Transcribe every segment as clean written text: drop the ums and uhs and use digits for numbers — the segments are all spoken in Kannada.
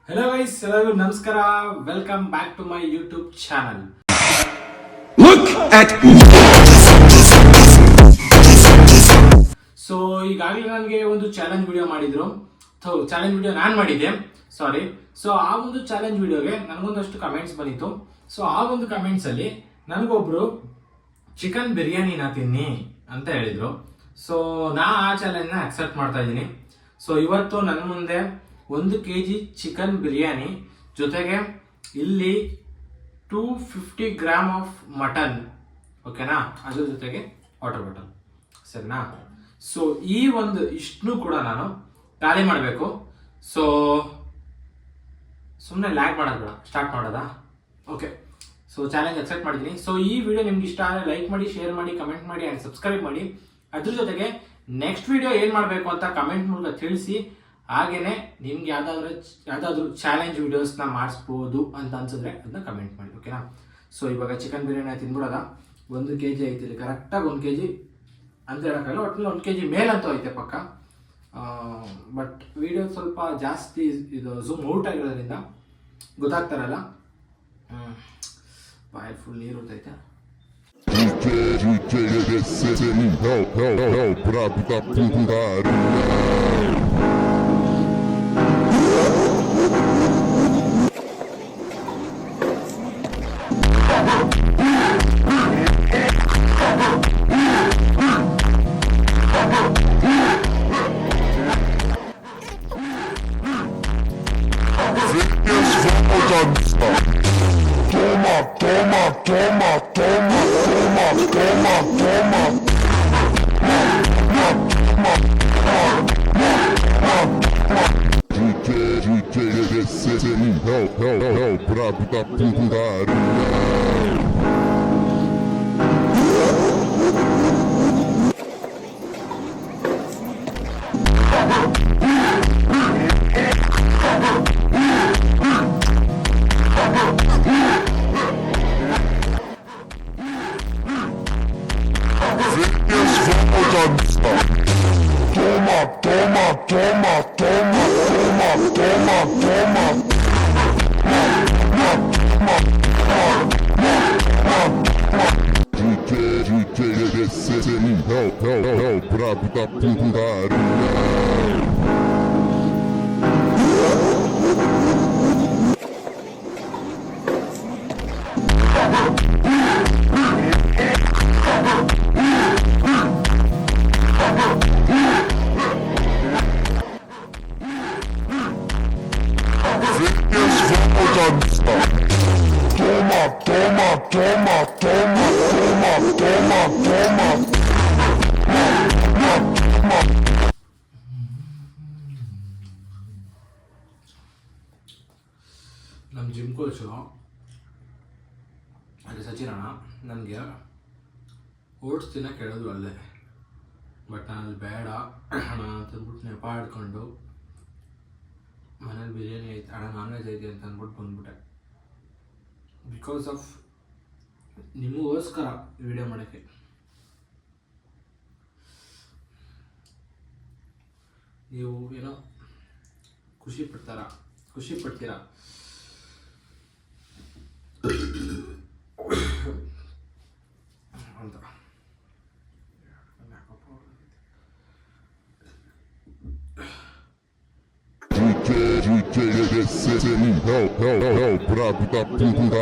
Hello guys, hello, namaskara. Welcome back to my YouTube channel. Look at so ಈಗಾಗಲೇ ನನಗೆ ಒಂದು ಚಾಲೆಂಜ್ ವಿಡಿಯೋ ಮಾಡಿದ್ರು. ಚಾಲೆಂಜ್ ವಿಡಿಯೋ ನಾನು ಮಾಡಿದ್ದೆ, ಸಾರಿ. ಸೊ ಆ ಒಂದು ಚಾಲೆಂಜ್ ವಿಡಿಯೋಗೆ ನನಗೊಂದಷ್ಟು ಕಮೆಂಟ್ಸ್ ಬಂದಿತ್ತು. ಸೊ ಆ ಒಂದು ಕಮೆಂಟ್ಸ್ ಅಲ್ಲಿ ನನಗೊಬ್ರು ಚಿಕನ್ ಬಿರಿಯಾನಿನ ತಿನ್ನಿ ಅಂತ ಹೇಳಿದ್ರು. ಸೊ ನಾ ಆ ಚಾಲೆಂಜ್ನ ಅಕ್ಸೆಪ್ಟ್ ಮಾಡ್ತಾ ಇದ್ದೀನಿ. ಸೊ ಇವತ್ತು ನನ್ನ ಮುಂದೆ 1 kg ಚಿಕನ್ ಬಿರಿಯಾನಿ ಜೊತೆಗೆ ಇಲ್ಲಿ 250 ಗ್ರಾಮ್ ಆಫ್ ಮಟನ್, ಓಕೆನಾ, ಅದ್ರ ಜೊತೆಗೆ ವಾಟರ್ ಬಾಟಲ್, ಸರಿನಾ. ಸೊ ಈ ಒಂದು ಇಷ್ಟನ್ನು ಕೂಡ ನಾನು ಖಾಲಿ ಮಾಡಬೇಕು. ಸೊ ಸುಮ್ಮನೆ ಲ್ಯಾಗ್ ಮಾಡೋದು ಬೇಡ, ಸ್ಟಾರ್ಟ್ ಮಾಡೋದಾ? ಓಕೆ. ಸೊ ಚಾಲೆಂಜ್ ಅಕ್ಸೆಪ್ಟ್ ಮಾಡಿದ್ದೀನಿ. ಸೊ ಈ ವಿಡಿಯೋ ನಿಮ್ಗೆ ಇಷ್ಟ ಆದರೆ ಲೈಕ್ ಮಾಡಿ, ಶೇರ್ ಮಾಡಿ, ಕಮೆಂಟ್ ಮಾಡಿ ಆ್ಯಂಡ್ ಸಬ್ಸ್ಕ್ರೈಬ್ ಮಾಡಿ. ಅದ್ರ ಜೊತೆಗೆ ನೆಕ್ಸ್ಟ್ ವಿಡಿಯೋ ಏನು ಮಾಡಬೇಕು ಅಂತ ಕಮೆಂಟ್ ಮೂಲಕ ತಿಳಿಸಿ. ಹಾಗೇನೆ ನಿಮ್ಗೆ ಯಾವ್ದಾದ್ರು ಚಾಲೆಂಜ್ ವಿಡಿಯೋಸ್ನ ಮಾಡಿಸ್ಬೋದು ಅಂತ ಅನ್ಸಿದ್ರೆ ಅದನ್ನ ಕಮೆಂಟ್ ಮಾಡಿ, ಓಕೆನಾ. ಸೊ ಇವಾಗ ಚಿಕನ್ ಬಿರಿಯಾನಿ ತಿನ್ಬಿಡೋದ. 1 kg ಐತಿ ಇಲ್ಲಿ, ಕರೆಕ್ಟಾಗಿ 1 kg ಅಂತ ಹೇಳೋಕ್ಕಾಗಲ್ಲ, ಒಟ್ಟಿನಲ್ಲಿ 1 kg ಮೇಲಂತೂ ಐತೆ ಪಕ್ಕ. ಬಟ್ ವಿಡಿಯೋ ಸ್ವಲ್ಪ ಜಾಸ್ತಿ ಇದು ಝೂಮ್ ಔಟ್ ಆಗಿರೋದ್ರಿಂದ ಗೊತ್ತಾಗ್ತಾರಲ್ಲ. ಬಾಯಲ್ಲಿ ಫುಲ್ ನೀರು ಇರ್ತೈತೆ. Brabo da putaria. Brabo da putaria. ನಮ್ಮ ಜಿಮ್ ಕೋಚು ಅಲ್ಲಿ ಸಚಿನ್ ಅಣ್ಣ ನನಗೆ ಓಟ್ಸ್ ತಿನ್ನೋಕೆ ಹೇಳೋದು ಅಲ್ಲೇ. ಬಟ್ ನಾನು ಅಲ್ಲಿ ಬೇಡ ಅಣ್ಣ ಅಂತಂದ್ಬಿಟ್ಟು ನೆಪ ಆಡ್ಕೊಂಡು ಮನೇಲಿ ಬಿರಿಯಾನಿ ಐತೆ ಅಣ್ಣ, ನಾನ್ ವೆಜ್ ಐತೆ ಅಂತ ಅಂದ್ಬಿಟ್ಟು ಬಂದ್ಬಿಟ್ಟೆ. ಬಿಕಾಸ್ ಆಫ್ ನಿಮಗೋಸ್ಕರ ವಿಡಿಯೋ ಮಾಡೋಕ್ಕೆ. ನೀವು ಏನೋ ಖುಷಿ ಪಡ್ತೀರಾ ಅಂತ. Brabo da putaria.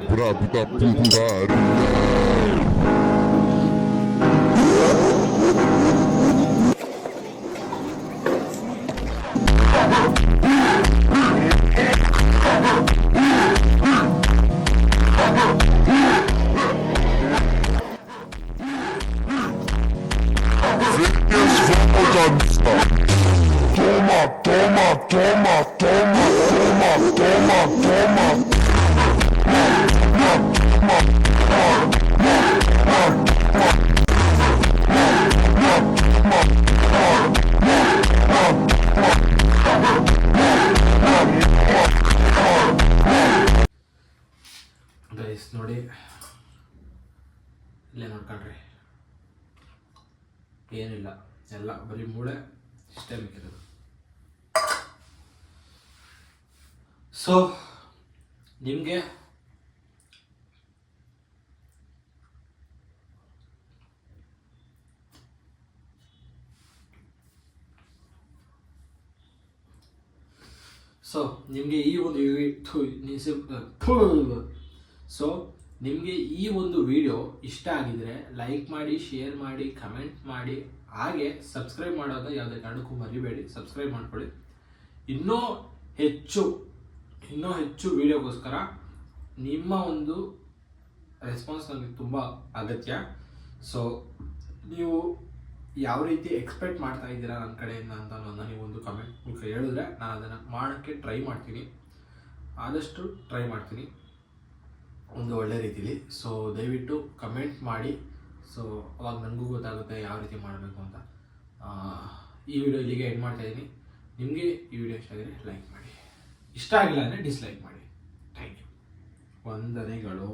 Brabo da putaria. Guys ನೋಡಿ ಇಲ್ಲೇ ನೋಡ್ಕೊಂಡ್ರಿ ಏನಿಲ್ಲ, ಎಲ್ಲ ಬರೀ ಮೂಳೆ ಇಷ್ಟೇ ಮಿಕ್ಕಿರೋದು. ಸೊ ನಿಮಗೆ ನಿಮಗೆ ಈ ಒಂದು ವಿಡಿಯೋ ಇಷ್ಟ ಆಗಿದ್ರೆ ಲೈಕ್ ಮಾಡಿ, ಶೇರ್ ಮಾಡಿ, ಕಮೆಂಟ್ ಮಾಡಿ, ಹಾಗೆ ಸಬ್ಸ್ಕ್ರೈಬ್ ಮಾಡೋದು ಯಾವುದೇ ಕಾರಣಕ್ಕೂ ಮರಿಬೇಡಿ. ಸಬ್ಸ್ಕ್ರೈಬ್ ಮಾಡ್ಕೊಳ್ಳಿ. ಇನ್ನೂ ಹೆಚ್ಚು ವಿಡಿಯೋಗೋಸ್ಕರ ನಿಮ್ಮ ಒಂದು ರೆಸ್ಪಾನ್ಸ್ ನನಗೆ ತುಂಬ ಅಗತ್ಯ. ಸೊ ನೀವು ಯಾವ ರೀತಿ ಎಕ್ಸ್ಪೆಕ್ಟ್ ಮಾಡ್ತಾ ಇದ್ದೀರಾ ನನ್ನ ಕಡೆಯಿಂದ ಅಂತ ನೀವು ಒಂದು ಕಮೆಂಟ್ ಮೂಲಕ ಹೇಳಿದ್ರೆ ನಾನು ಅದನ್ನು ಮಾಡೋಕ್ಕೆ ಟ್ರೈ ಮಾಡ್ತೀನಿ, ಆದಷ್ಟು ಟ್ರೈ ಮಾಡ್ತೀನಿ ಒಂದು ಒಳ್ಳೆ ರೀತಿಲಿ. ಸೊ ದಯವಿಟ್ಟು ಕಮೆಂಟ್ ಮಾಡಿ. ಸೊ ಅವಾಗ ನನಗೂ ಗೊತ್ತಾಗುತ್ತೆ ಯಾವ ರೀತಿ ಮಾಡಬೇಕು ಅಂತ. ಈ ವಿಡಿಯೋ ಇಲ್ಲಿಗೆ ಎಂಡ್ ಮಾಡ್ತಾ ಇದ್ದೀನಿ. ನಿಮಗೆ ಈ ವಿಡಿಯೋ ಇಷ್ಟ ಆಗಿದ್ರೆ ಲೈಕ್ ಮಾಡಿ, ಇಷ್ಟ ಆಗಿಲ್ಲ ಅಂದರೆ ಡಿಸ್ಲೈಕ್ ಮಾಡಿ. Thank you. ವಂದನೆಗಳು.